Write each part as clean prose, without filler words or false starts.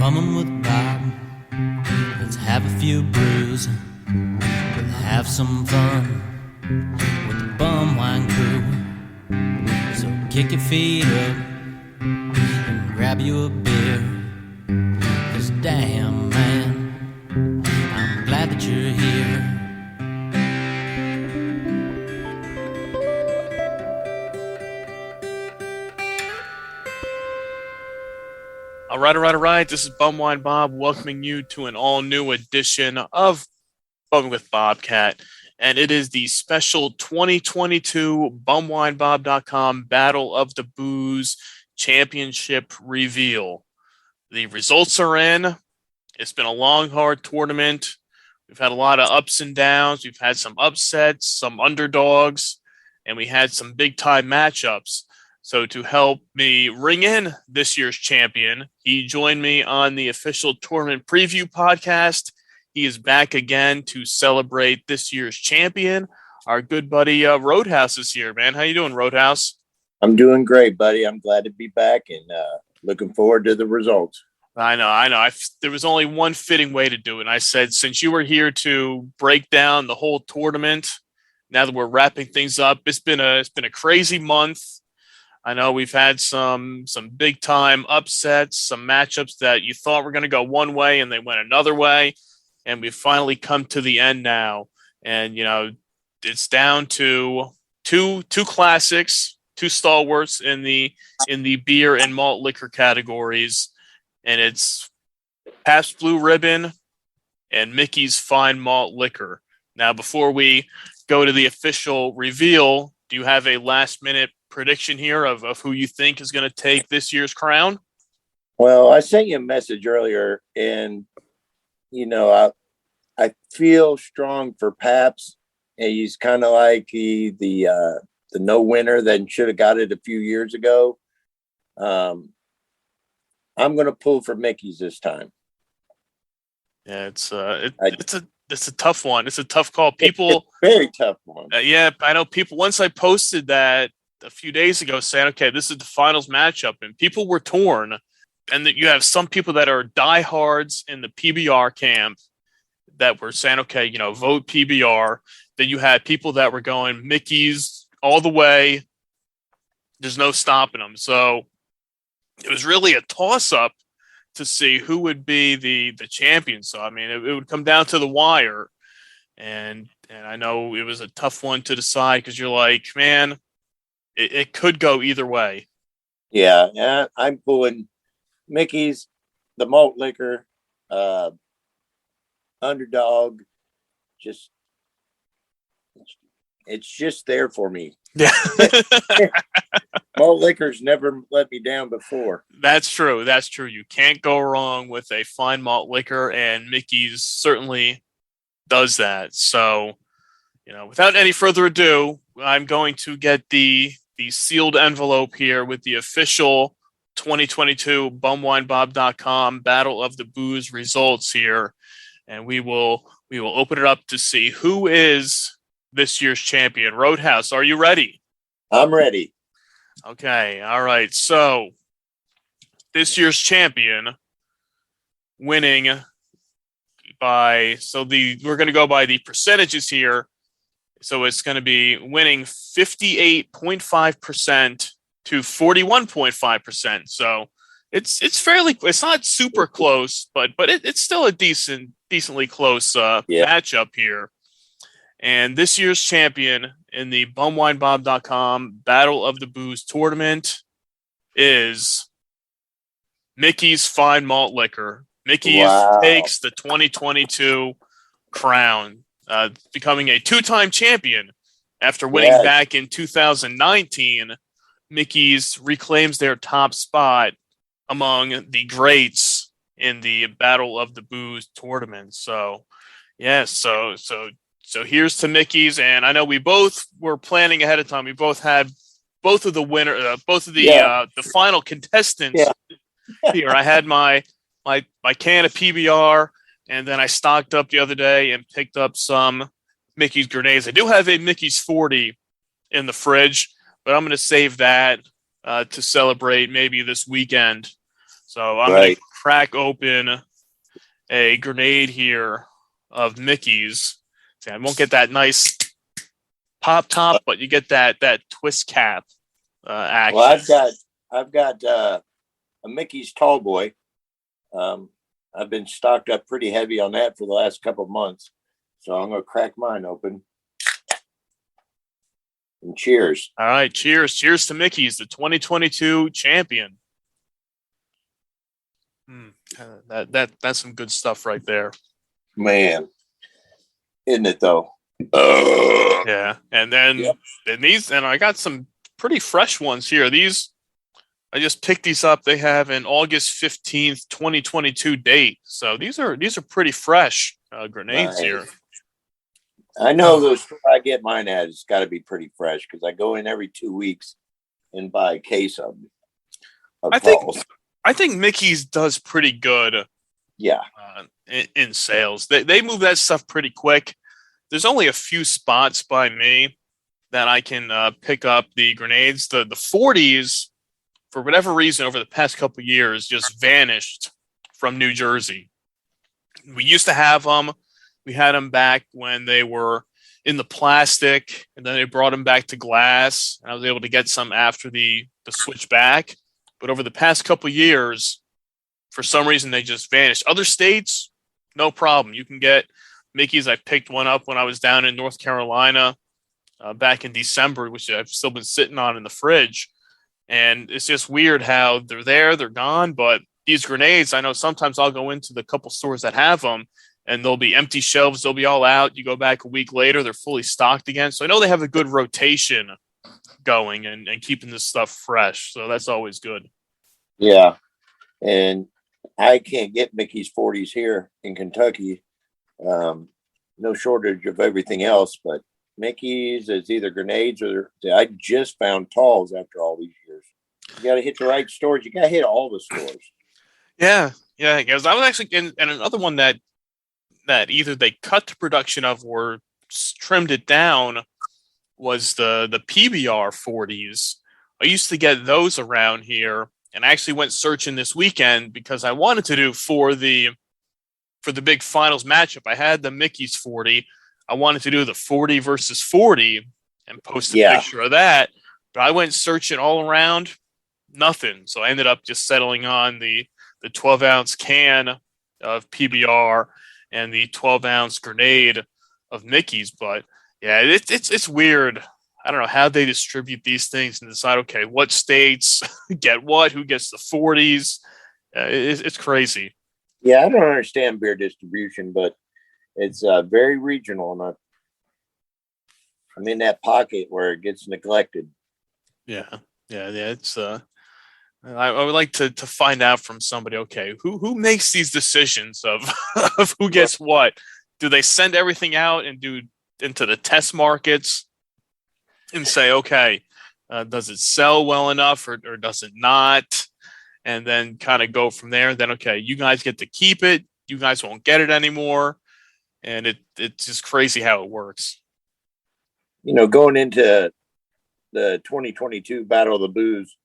Bumming with Bob. Let's have a few brews. We'll have some fun with the bum wine crew. So kick your feet up and grab you a beer. 'Cause damn, man, I'm glad that you're here. All right. This is Bumwine Bob welcoming you to an all-new edition of Bumming with Bobcat. And it is the special 2022 BumwineBob.com Battle of the Booze Championship reveal. The results are in. It's been a long, hard tournament. We've had a lot of ups and downs. We've had some upsets, some underdogs, and we had some big-time matchups. So to help me ring in this year's champion, he joined me on the official tournament preview podcast. He is back again to celebrate this year's champion. Our good buddy Roadhouse is here, man. How you doing, Roadhouse? I'm doing great, buddy. I'm glad to be back and looking forward to the results. I know. There was only one fitting way to do it. And I said, since you were here to break down the whole tournament, now that we're wrapping things up, it's been a crazy month. I know we've had some big time upsets, some matchups that you thought were going to go one way and they went another way. And we've finally come to the end now. And, you know, it's down to two classics, two stalwarts in the beer and malt liquor categories. And it's Pabst Blue Ribbon and Mickey's Fine Malt Liquor. Now, before we go to the official reveal, do you have a last minute prediction here of who you think is going to take this year's crown? Well, I sent you a message earlier, and you know, I feel strong for Pabst, and he's kind of like the no winner that should have got it a few years ago. I'm going to pull for Mickey's this time. Yeah, it's a tough one. It's a tough call. People, it's a very tough one. Yeah, I know people. Once I posted that a few days ago saying, okay, this is the finals matchup, and people were torn. And that you have some people that are diehards in the PBR camp that were saying, okay, you know, vote PBR. Then you had people that were going Mickey's all the way. There's no stopping them. So it was really a toss-up to see who would be the champion. So, I mean, it would come down to the wire. And I know it was a tough one to decide because you're like, man, it could go either way. Yeah, I'm pulling Mickey's, the malt liquor, underdog. It's just there for me. Yeah. Malt liquor's never let me down before. That's true. You can't go wrong with a fine malt liquor, and Mickey's certainly does that. So, you know, without any further ado, I'm going to get the sealed envelope here with the official 2022 BumwineBob.com Battle of the Booze results here. And we will open it up to see who is this year's champion. Roadhouse, are you ready? I'm ready. Okay. All right. So this year's champion winning we're going to go by the percentages here. So it's going to be winning 58.5% to 41.5%. So it's not super close, but it's still a decently close matchup here. And this year's champion in the BumwineBob.com Battle of the Booze tournament is Mickey's Fine Malt Liquor. Mickey's takes the 2022 crown, becoming a two-time champion after winning back in 2019. Mickey's reclaims their top spot among the greats in the Battle of the Booze tournament. So, yeah, so here's to Mickey's, and I know we both were planning ahead of time. We both had both of the the final contestants here. I had my can of PBR, and then I stocked up the other day and picked up some Mickey's grenades. I do have a Mickey's 40 in the fridge, but I'm going to save that to celebrate maybe this weekend. So I'm crack open a grenade here of Mickey's. See, I won't get that nice pop top, but you get that twist cap action. Well, I've got a Mickey's Tall Boy. I've been stocked up pretty heavy on that for the last couple of months, so I'm gonna crack mine open. And cheers! All right, cheers to Mickey's, the 2022 champion. That's some good stuff right there, man. Isn't it though? Yeah, and then and I got some pretty fresh ones here. These I just picked these up. They have an August 15th, 2022 date, so these are pretty fresh grenades here. I know those I get mine at. It's got to be pretty fresh because I go in every 2 weeks and buy a case of I think Mickey's does pretty good. Yeah, in sales, they move that stuff pretty quick. There's only a few spots by me that I can pick up the grenades. The 40s, for whatever reason, over the past couple of years, just vanished from New Jersey. We used to have them. We had them back when they were in the plastic, and then they brought them back to glass. And I was able to get some after the switch back. But over the past couple of years, for some reason, they just vanished. Other states, no problem. You can get Mickey's. I picked one up when I was down in North Carolina back in December, which I've still been sitting on in the fridge. And it's just weird how they're there, they're gone. But these grenades, I know sometimes I'll go into the couple stores that have them, and they'll be empty shelves. They'll be all out. You go back a week later, they're fully stocked again. So I know they have a good rotation going and keeping this stuff fresh. So that's always good. Yeah. And I can't get Mickey's 40s here in Kentucky. No shortage of everything else, but Mickey's is either grenades or I just found talls after all these years. You got to hit the right stores. You got to hit all the stores. Yeah. Because I was actually in another one that either they cut the production of or trimmed it down was the PBR 40s. I used to get those around here, and I actually went searching this weekend because I wanted to do for the big finals matchup. I had the Mickey's 40. I wanted to do the 40 versus 40 and post a picture of that. But I went searching all around, nothing. So I ended up just settling on the 12-ounce can of PBR and the 12-ounce grenade of Mickey's. But yeah, it's weird. I don't know how they distribute these things and decide, okay, what states get what, who gets the 40s. It's crazy. Yeah, I don't understand beer distribution, but it's very regional, and I'm in that pocket where it gets neglected. Yeah. It's I would like to find out from somebody. Okay, who makes these decisions of of who gets what? Do they send everything out and do into the test markets and say, okay, does it sell well enough or does it not? And then kind of go from there. And then, okay, you guys get to keep it. You guys won't get it anymore. And it's just crazy how it works. You know, going into the 2022 Battle of the Booze,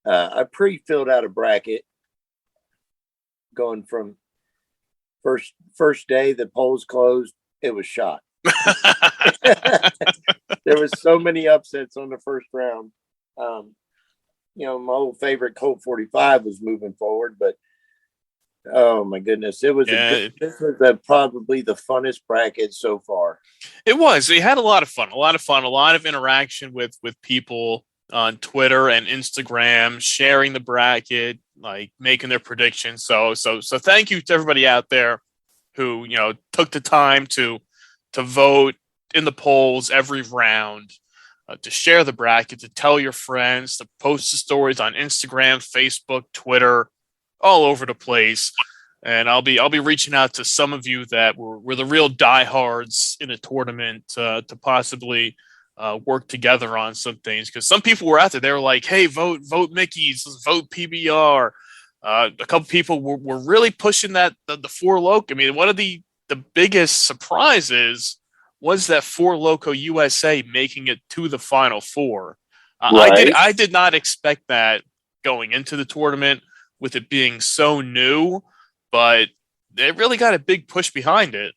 I pre-filled out a bracket going from first day the polls closed. It was shot. There was so many upsets on the first round. You know, my old favorite Colt 45 was moving forward, but oh my goodness, this was probably the funnest bracket so far. It was. We had a lot of fun, a lot of interaction with people on Twitter and Instagram, sharing the bracket, like making their predictions. So thank you to everybody out there who, you know, took the time to vote in the polls every round, to share the bracket, to tell your friends, to post the stories on Instagram, Facebook, Twitter, all over the place. And I'll be reaching out to some of you that were the real diehards in a tournament to possibly work together on some things. Because some people were out there, they were like, hey, vote Mickey's, vote PBR. A couple people were really pushing that the Four Loko. I mean, one of the biggest surprises was that Four Loko USA making it to the Final Four. Right. I did not expect that going into the tournament. with it being so new, but they really got a big push behind it.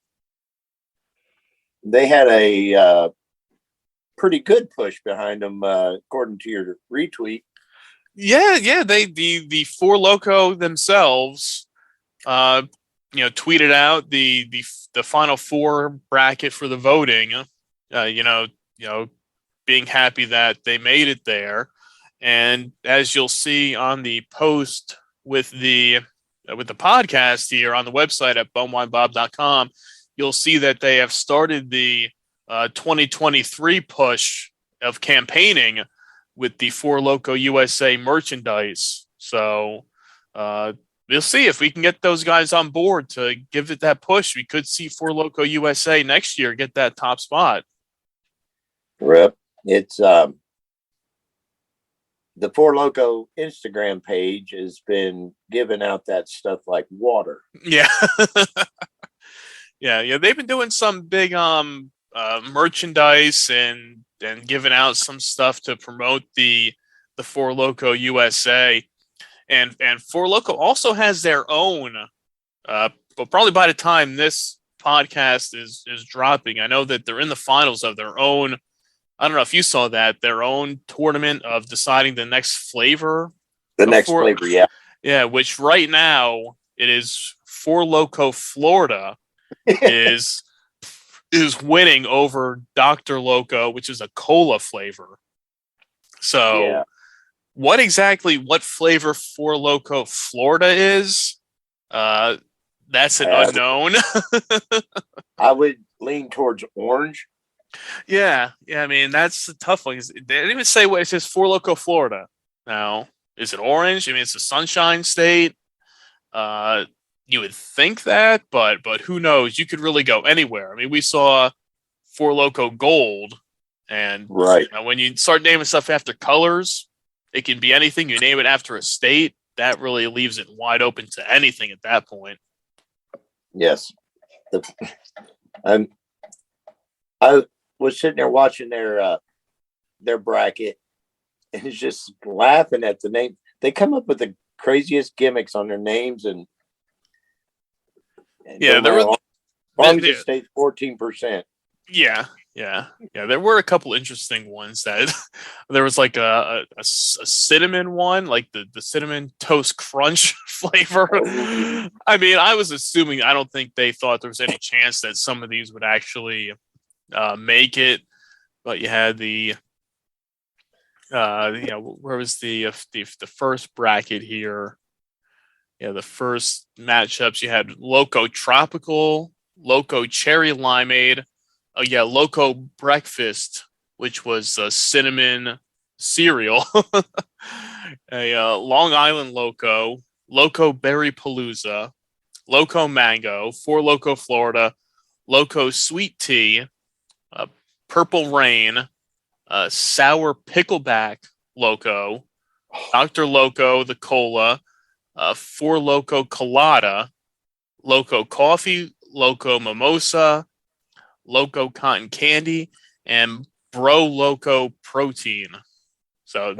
They had a pretty good push behind them, according to your retweet. Yeah. The Four Loko themselves, tweeted out the final four bracket for the voting. Being happy that they made it there, and as you'll see on the post with the podcast here on the website at bumwinebob.com, you'll see that they have started the 2023 push of campaigning with the Four Loko USA merchandise. So we'll see if we can get those guys on board to give it that push. We could see Four Loko USA next year get that top spot. Rip. It's the Four Loko Instagram page has been giving out that stuff like water. Yeah. Yeah. They've been doing some big merchandise and giving out some stuff to promote the Four Loko USA. And Four Loko also has their own, but probably by the time this podcast is dropping, I know that they're in the finals of their own. I don't know if you saw that, their own tournament of deciding the next flavor. Yeah. Yeah, which right now it is Four Loko Florida is winning over Dr. Loco, which is a cola flavor. So what flavor Four Loko Florida is, that's an unknown. I would lean towards orange. Yeah. I mean, that's the tough one. They didn't even say what it says. Four Loko Florida. Now, is it orange? I mean, it's a Sunshine State. You would think that, but who knows? You could really go anywhere. I mean, we saw Four Loko Gold, and when you start naming stuff after colors, it can be anything. You name it after a state, that really leaves it wide open to anything at that point. Yes. I was sitting there watching their bracket and it's just laughing at the name. They come up with the craziest gimmicks on their names, and yeah, there were longest state 14%. Yeah. There were a couple interesting ones that there was like a cinnamon one, like the cinnamon toast crunch flavor. I mean, I was assuming, I don't think they thought there was any chance that some of these would actually make it, but you had the where was the first bracket here? Yeah, the first matchups, you had Loco Tropical, Loco Cherry Limeade, Loco Breakfast, which was a cinnamon cereal, a Long Island Loco, Loco Berry Palooza, Loco Mango, Four Loko Florida, Loco Sweet Tea, Purple Rain, Sour Pickleback Loco, Dr. Loco the Cola, Four Loko Colada, Loco Coffee, Loco Mimosa, Loco Cotton Candy, and Bro Loco Protein. So,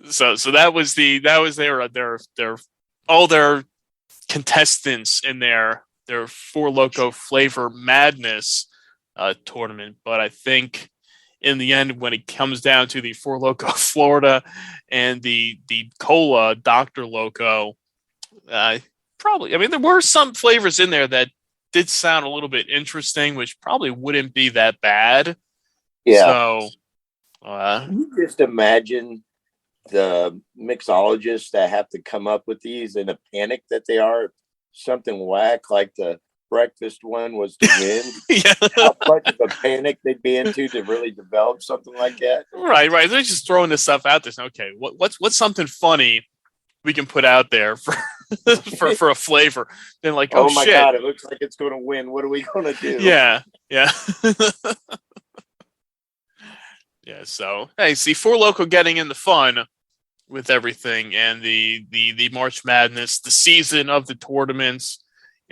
so that was their all their contestants in their Four Loko Flavor Madness tournament. But I think in the end, when it comes down to the Four Loko Florida and the Cola Dr. Loco, probably, I mean, there were some flavors in there that did sound a little bit interesting, which probably wouldn't be that bad. Yeah. So, you just imagine the mixologists that have to come up with these in a panic that they are. Something whack like the breakfast one was to win. Yeah. How much of a panic they'd be into to really develop something like that. Right. They're just throwing this stuff out there. Okay, what's something funny we can put out there for for a flavor? Then like, oh my God, it looks like it's going to win. What are we going to do? Yeah. Yeah. So hey, see, Four Loko getting in the fun with everything, and the March Madness, the season of the tournaments.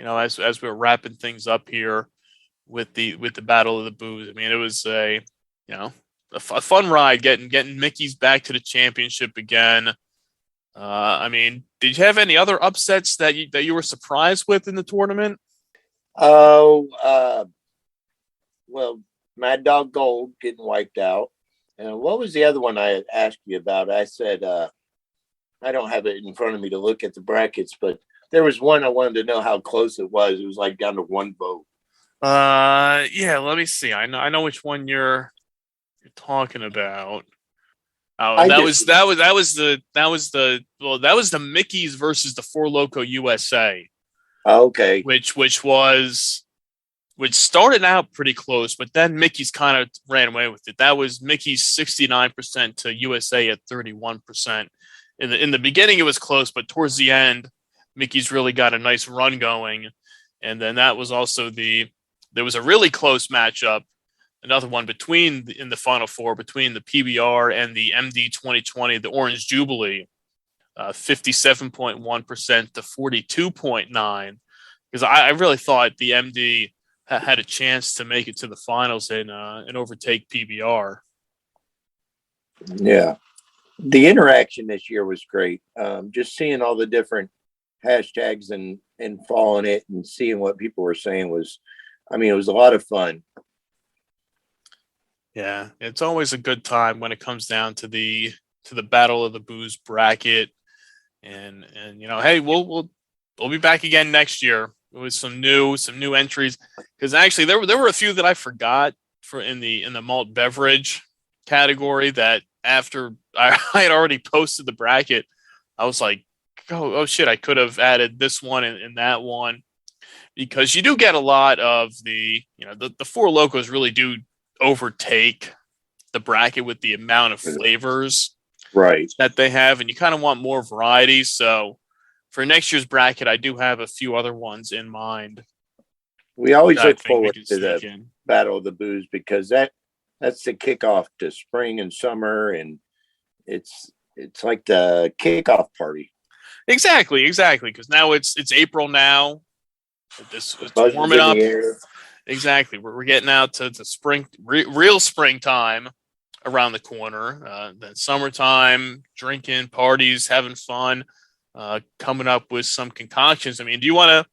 As we're wrapping things up here with the Battle of the Booze. I mean, it was a fun ride getting Mickey's back to the championship again. I mean, did you have any other upsets that you were surprised with in the tournament? Oh, well, Mad Dog Gold getting wiped out. And what was the other one I had asked you about? I said, I don't have it in front of me to look at the brackets, but there was one I wanted to know how close it was. It was like down to one vote. Yeah, let me see. I know which one you're talking about. Oh, that was the Mickey's versus the Four Loko USA. Okay. Which started out pretty close, but then Mickey's kind of ran away with it. That was Mickey's 69% to USA at 31%. In the beginning, it was close, but towards the end, Mickey's really got a nice run going. And then that was also there was a really close matchup, another one in the Final Four between the PBR and the MD 2020, the Orange Jubilee, 57.1% to 42.9%. Because I really thought the MD had a chance to make it to the finals and overtake PBR. Yeah. The interaction this year was great. Just seeing all the different hashtags and following it and seeing what people were saying it was a lot of fun. Yeah, it's always a good time when it comes down to the Battle of the Booze bracket, and hey, we'll be back again next year with some new entries, because actually there were a few that I forgot for in the malt beverage category that after I had already posted the bracket, I was like, oh shit, I could have added this one and that one, because you do get a lot of the Four Lokos really do overtake the bracket with the amount of flavors that they have, and you kind of want more variety. So for next year's bracket, I do have a few other ones in mind. We always look forward to the Battle of the Booze, because that's the kickoff to spring and summer, and it's like the kickoff party. Exactly. Because now it's April now. It's warming up. Exactly. We're getting out to spring, real springtime around the corner. Then summertime, drinking, parties, having fun, coming up with some concoctions. I mean, do you want to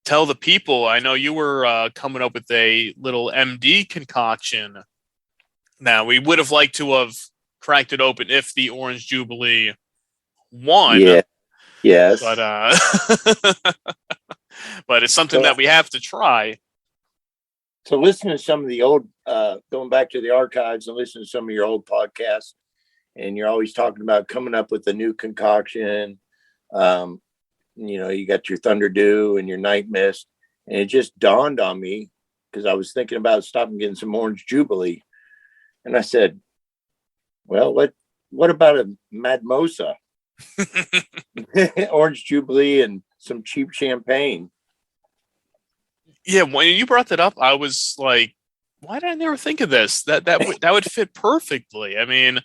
tell the people? I know you were coming up with a little MD concoction. Now, we would have liked to have cracked it open if the Orange Jubilee won. Yeah. Yes. But it's something that we have to try. So listen to some of the old, going back to the archives and listen to some of your old podcasts, and you're always talking about coming up with a new concoction. You got your Thunder Dew and your Night Mist, and it just dawned on me, because I was thinking about stopping getting some Orange Jubilee, and I said, well, what about a Madmosa? Orange Jubilee and some cheap champagne. Yeah, when you brought that up, I was like, why did I never think of this? That would fit perfectly. I mean,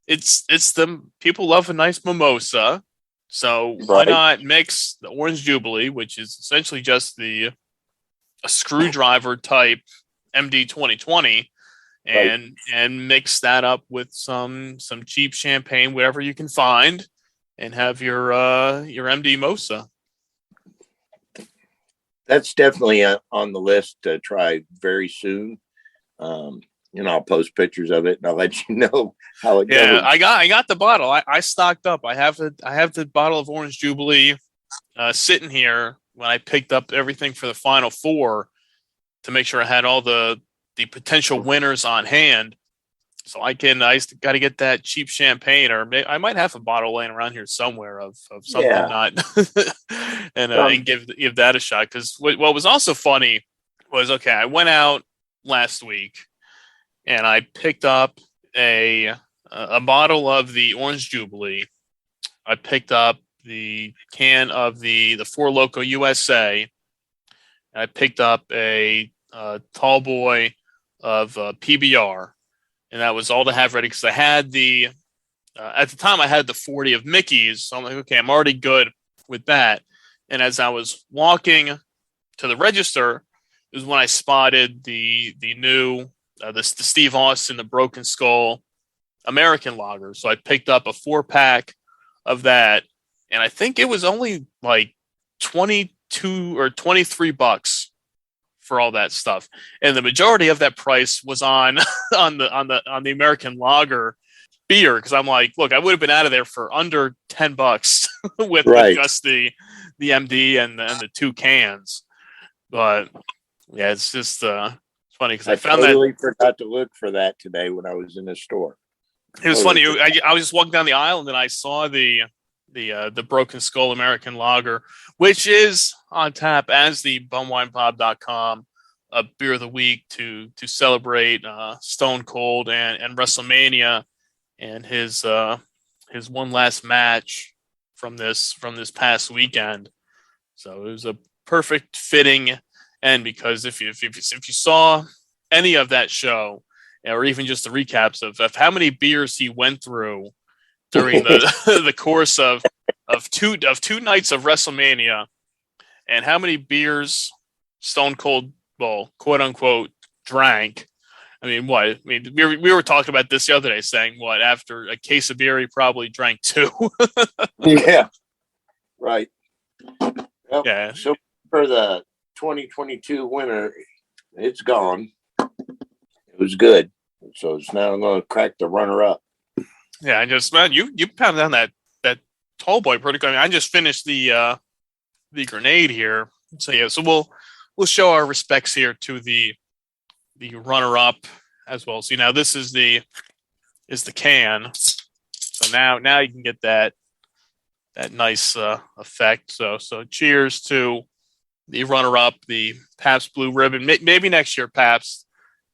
it's the people love a nice mimosa, so why not mix the Orange Jubilee, which is essentially just a screwdriver type MD 2020, and mix that up with some cheap champagne, whatever you can find, and have your MD Mosa. That's definitely on the list to try very soon. I'll post pictures of it and I'll let you know how it goes. Yeah, I got the bottle. I stocked up. I have the bottle of Orange Jubilee sitting here when I picked up everything for the Final Four to make sure I had all the potential winners on hand. So I got to get that cheap champagne, or I might have a bottle laying around here somewhere of something not, and give that a shot. Because what was also funny was, okay, I went out last week and I picked up a bottle of the Orange Jubilee. I picked up the can of the Four Loko USA. I picked up a tall boy of PBR. And that was all to have ready, because I had at the time I had the 40 of Mickey's. So I'm like, okay, I'm already good with that. And as I was walking to the register, it was when I spotted the new the Steve Austin, the Broken Skull American Lager. So I picked up a 4-pack of that, and I think it was only like 22 or $23 for all that stuff. And the majority of that price was on on the American Lager beer, because I'm like, look, I would have been out of there for under $10 with just the MD and the 2 cans. But yeah, it's just funny because I found totally forgot to look for that today when I was in the store. It was funny. I was just walking down the aisle, and then I saw the Broken Skull American Lager, which is on tap as the bumwinepod.com beer of the week to celebrate Stone Cold and WrestleMania and his one last match from this past weekend. So it was a perfect fitting end, because if you saw any of that show, or even just the recaps of how many beers he went through during the the course of two nights of WrestleMania, and how many beers Stone Cold, well, quote unquote, drank. I mean, what? I mean, we were talking about this the other day, saying what, after a case of beer, he probably drank 2. Yeah, right. Well, yeah. So for the 2022 winner, it's gone. It was good. So it's now going to crack the runner-up. Yeah, I just, man, you pounded down that tall boy pretty good. I mean, I just finished the grenade here. So yeah, so we'll show our respects here to the runner-up as well. See, now this is the can. So now you can get that nice effect. So cheers to the runner-up, the Pabst Blue Ribbon. Maybe next year, Pabst.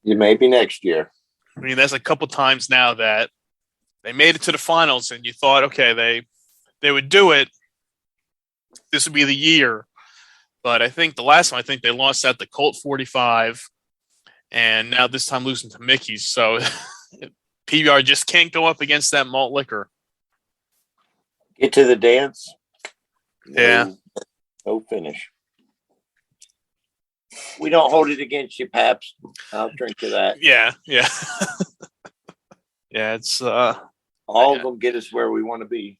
Yeah, maybe next year. I mean, there's a couple times now that they made it to the finals, and you thought, okay, they would do it. This would be the year. But I think the last time, they lost at the Colt 45, and now this time losing to Mickey's. So PBR just can't go up against that malt liquor. Get to the dance. Yeah. No finish. We don't hold it against you, Pabst. I'll drink to that. Yeah. Yeah, it's all of them get us where we want to be.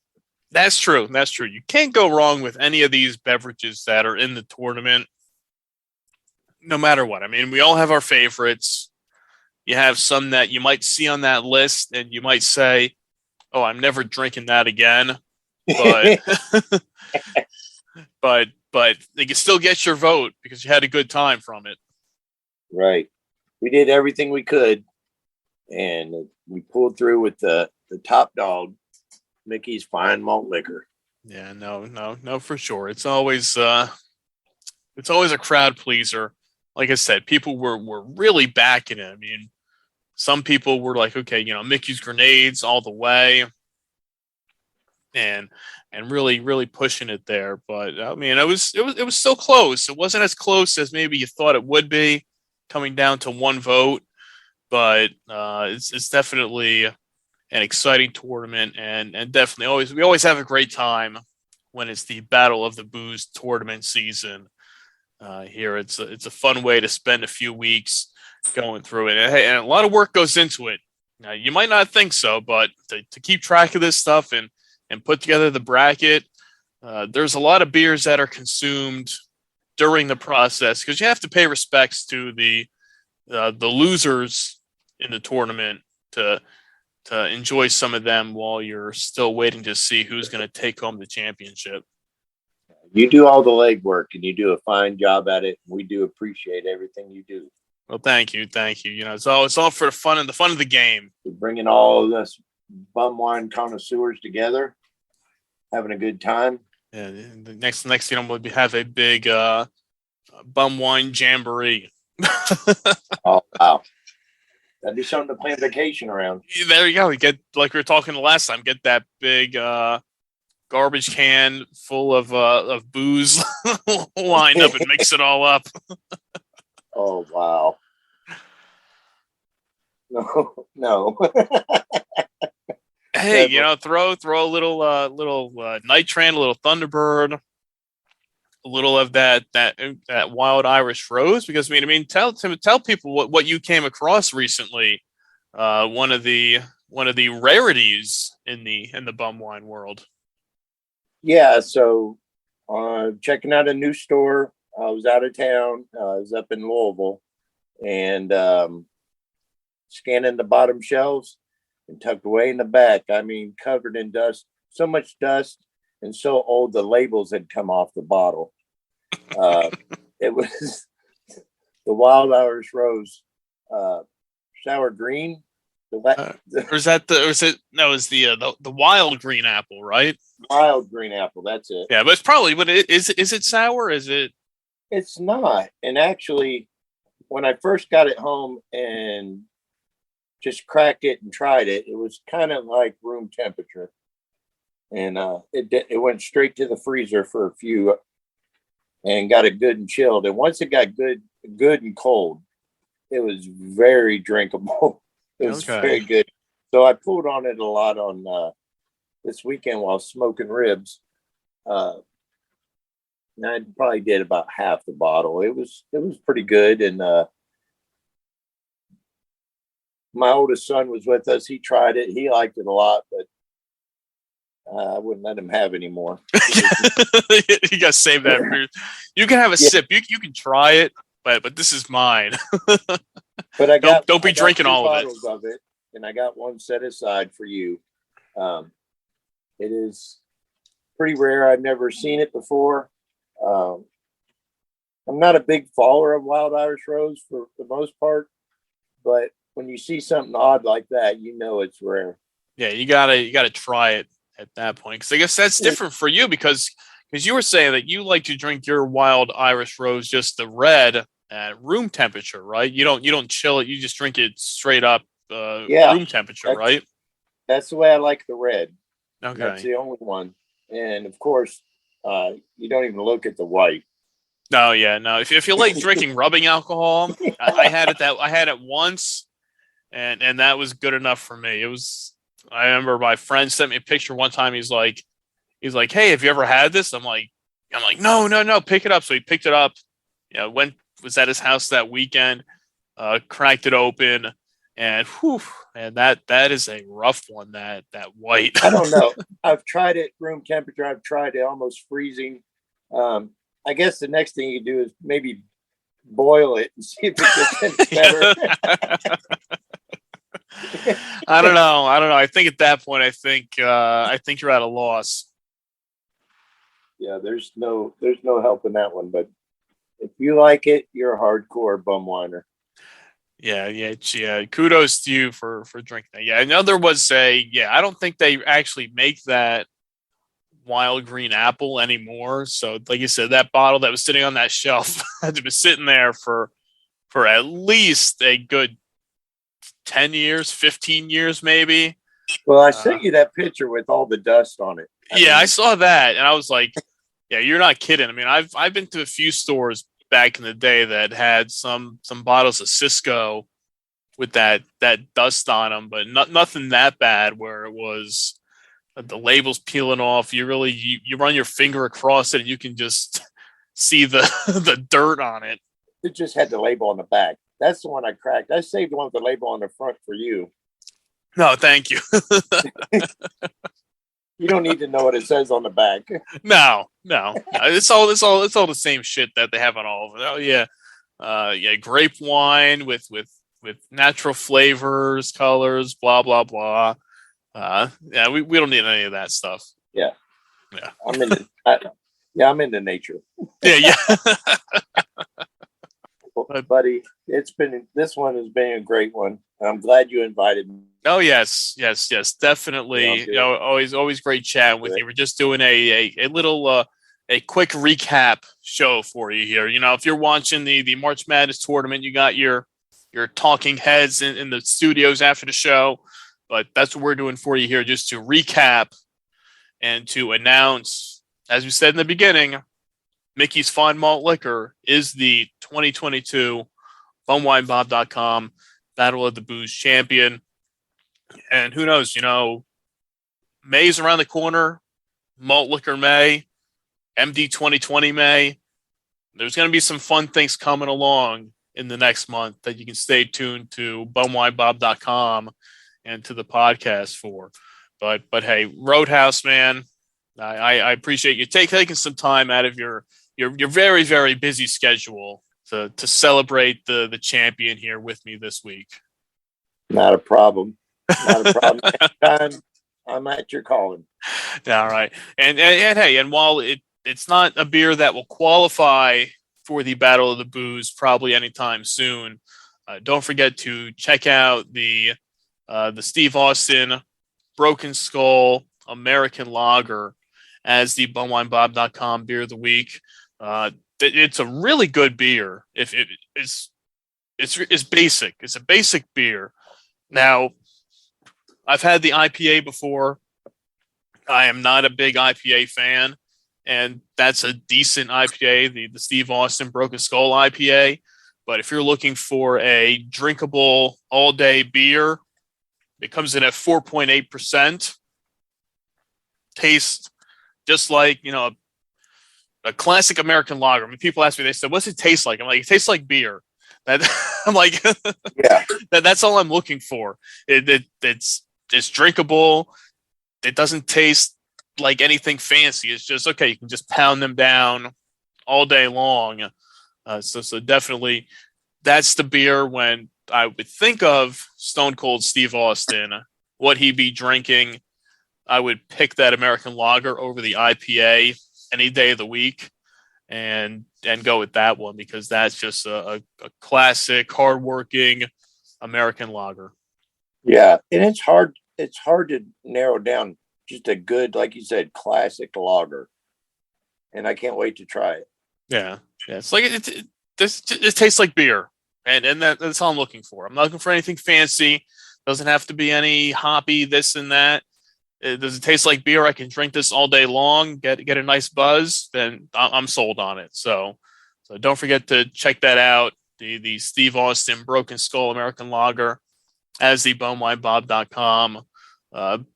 That's true. You can't go wrong with any of these beverages that are in the tournament, no matter what. I mean, we all have our favorites. You have some that you might see on that list, and you might say, "Oh, I'm never drinking that again." But but they can still get your vote because you had a good time from it. Right. We did everything we could, and we pulled through with the top dog, Mickey's Fine Malt Liquor. Yeah, no, for sure. It's always a crowd pleaser. Like I said, people were really backing it. I mean, some people were like, okay, Mickey's Grenades all the way, and really, really pushing it there. But I mean, it was still close. It wasn't as close as maybe you thought it would be, coming down to one vote. But it's definitely an exciting tournament, and definitely we always have a great time when it's the Battle of the Booze tournament season. Here, it's a fun way to spend a few weeks going through it, and a lot of work goes into it. Now, you might not think so, but to keep track of this stuff and put together the bracket, there's a lot of beers that are consumed during the process, because you have to pay respects to the losers in the tournament to enjoy some of them while you're still waiting to see who's going to take home the championship. You do all the legwork, and you do a fine job at it. We do appreciate everything you do. Well, thank you. It's all for the fun of the game. We're bringing all of us bum wine connoisseurs together, having a good time. Yeah, the next we'll have a big bum wine jamboree. Oh wow, that'd be something to plan vacation around. There you go. We get, like we were talking the last time, get that big garbage can full of booze lined up and mix it all up. Oh wow. No. Hey, throw a little Nitran, a little Thunderbird, a little of that wild Irish rose? Because I mean, tell people what you came across recently. One of the rarities in the bum wine world. Yeah, so checking out a new store. I was out of town. I was up in Louisville, and scanning the bottom shelves and tucked away in the back. I mean, covered in dust, so much dust, and so old the labels had come off the bottle. It was the Wild Irish Rose, sour green. It's the wild green apple, right? Wild green apple. That's it. Yeah, but it's probably. But is it sour? Is it? It's not. And actually, when I first got it home and just cracked it and tried it, it was kind of like room temperature. And it went straight to the freezer for a few and got it good and chilled. And once it got good and cold, it was very drinkable. It was very good. So I pulled on it a lot on this weekend while smoking ribs. And I probably did about half the bottle. It was pretty good. And my oldest son was with us. He tried it. He liked it a lot, but I wouldn't let him have any more. You got to save that. You can have a sip. You can try it, but this is mine. But I got don't be drinking all of it, and I got one set aside for you. It is pretty rare. I've never seen it before. I'm not a big follower of Wild Irish Rose for the most part, but when you see something odd like that, you know it's rare. Yeah, you gotta try it at that point, because I guess that's different for you because you were saying that you like to drink your Wild Irish Rose just the red at room temperature, right? You don't chill it. You just drink it straight up room temperature, right? That's the way I like the red. Okay, that's the only one. And of course, you don't even look at the white. No. If you like drinking rubbing alcohol, I had it once, and that was good enough for me. It was. I remember my friend sent me a picture one time. He's like, "Hey, have you ever had this?" I'm like, no, pick it up. So he picked it up. Was at his house that weekend. Cracked it open, and that is a rough one. That white. I don't know. I've tried it room temperature. I've tried it almost freezing. I guess the next thing you do is maybe boil it and see if it gets better. I don't know. I think at that point, I think you're at a loss. Yeah, there's no helping that one. But if you like it, you're a hardcore bum whiner. Yeah. Kudos to you for drinking that. Yeah, I know there was I don't think they actually make that wild green apple anymore. So, like you said, that bottle that was sitting on that shelf had to be sitting there for at least a good 10 years, 15 years, maybe. Well, I sent you that picture with all the dust on it. I saw that, and I was like, "Yeah, you're not kidding." I mean, I've been to a few stores back in the day that had some bottles of Cisco with that dust on them, but nothing that bad where it was the labels peeling off. You run your finger across it, and you can just see the the dirt on it. It just had the label on the back. That's the one I cracked. I saved the one with the label on the front for you. No, thank you. You don't need to know what it says on the back. No. It's all the same shit that they have on all of it. Oh yeah, grape wine with natural flavors, colors, blah blah blah. We don't need any of that stuff. Yeah. I'm into nature. Yeah. Buddy, this one has been a great one. I'm glad you invited me. Oh yes, definitely. Yeah, always great chatting with you. We're just doing a little a quick recap show for you here. If you're watching the March Madness tournament, you got your talking heads in the studios after the show, but that's what we're doing for you here, just to recap and to announce, as we said in the beginning, Mickey's Fine Malt Liquor is the 2022 BumWineBob.com Battle of the Booze champion. And who knows, May's around the corner, Malt Liquor May. MD 2020 May. There's going to be some fun things coming along in the next month that you can stay tuned to bumwinebob.com and to the podcast for. But hey, Roadhouse, man, I appreciate you taking some time out of your very, very busy schedule to celebrate the champion here with me this week. Not a problem. Not a problem. Anytime I'm at your calling. All right. And hey, and while it's not a beer that will qualify for the Battle of the Booze probably anytime soon, don't forget to check out the Steve Austin Broken Skull American Lager as the bumwinebob.com beer of the week. It's a really good beer. If it's basic. It's a basic beer. Now, I've had the IPA before. I am not a big IPA fan, and that's a decent IPA, the Steve Austin Broken Skull IPA. But if you're looking for a drinkable all-day beer, it comes in at 4.8%. Tastes just like, a classic American lager. I mean, people ask me, they said, what's it taste like? I'm like, it tastes like beer. I'm like, yeah, that's all I'm looking for. It's drinkable. It doesn't taste like anything fancy. It's just, okay, you can just pound them down all day long. So definitely that's the beer when I would think of Stone Cold Steve Austin, what he'd be drinking. I would pick that American lager over the IPA any day of the week and go with that one, because that's just a classic, hardworking American lager. Yeah, and it's hard to narrow down just a good, like you said, classic lager. And I can't wait to try it. Yeah. It's like it tastes like beer, and that's all I'm looking for. I'm not looking for anything fancy. Doesn't have to be any hoppy, this and that. Does it taste like beer? I can drink this all day long, get a nice buzz, then I'm sold on it. So don't forget to check that out. The Steve Austin Broken Skull American Lager as the bumwinebob.com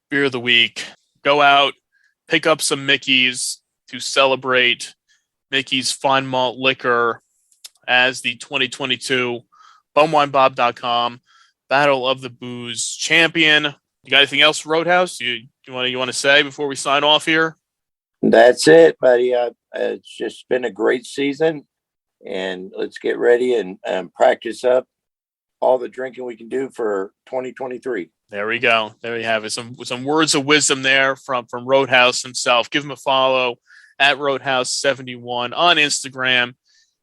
beer of the week. Go out, pick up some Mickey's to celebrate Mickey's Fine Malt Liquor as the 2022 bumwinebob.com Battle of the Booze champion. You got anything else, Roadhouse? You want to say before we sign off here? That's it, buddy. It's just been a great season, and let's get ready and practice up all the drinking we can do for 2023. There we go. There you have it. Some words of wisdom there from Roadhouse himself. Give him a follow at Roadhouse71 on Instagram.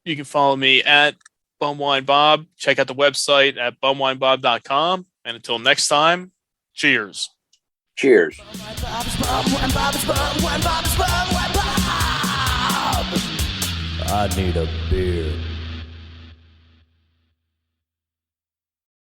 You can follow me at BumWineBob. Check out the website at bumwinebob.com. And until next time, cheers. Cheers. I need a beer.